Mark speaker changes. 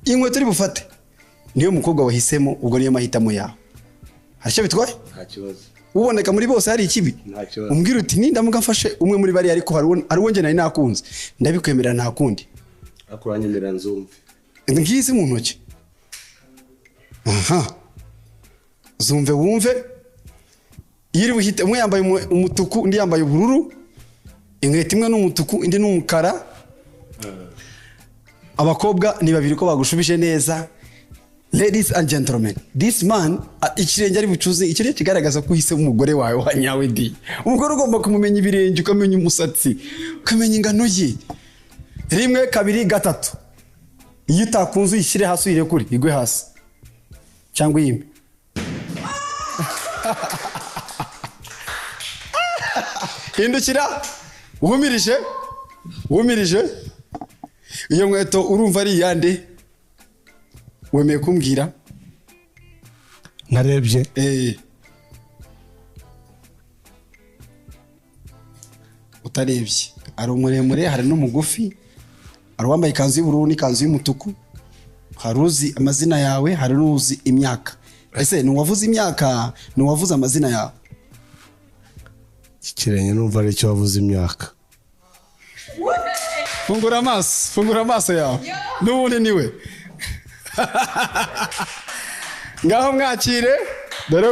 Speaker 1: inkweto uri bufate niyo mukobwa wahisemo ubwo niyo mahitamo yawe haricyo bitwaye
Speaker 2: nta kibazo
Speaker 1: uboneka muri bose hari ikibi umbwira uti nindamuka mfashe umwe muri bari ariko hari wonge nari nakunze ndabikwemerera nta kundi
Speaker 2: akuranyemera nzumve
Speaker 1: ngizi mu ntoki aha zumve wumve yiri buhite umwe yambaye umutuku undi yambaye ubururu inkweto imwe n'umutuku indi n'umukara abakobwa ni babiri ko bagushubije neza. Ladies and gentlemen, this man ikirenge ari bucuze ikirenge kigaragaza ko uhise umugore wawe wa nyawe di. Umugore ugomba kumumenya ibirenge ukamenya umusatsi ukamenya ingano ye. Rimwe kabiri gatatu. Iyo utakunze uyishyire hasi uyire kuri igwe hasi cyangwa yime. Hindukira wumirije iyo nkweto urumva ari yande wemeye kumbwira
Speaker 3: narebye
Speaker 1: utarebye ari umuremure hari n'umugufi hari wambaye ikanzu y'ubururu n'ikanzu y'umutuku hari uzi amazina yawe hari n'uzi imyaka ese nuwavuze imyaka nuwavuze amazina yawe
Speaker 3: ikirenge numva ari cyo wavuze imyaka
Speaker 1: fungura amaso yawe n'ubundi niwe ngaho mwakire dore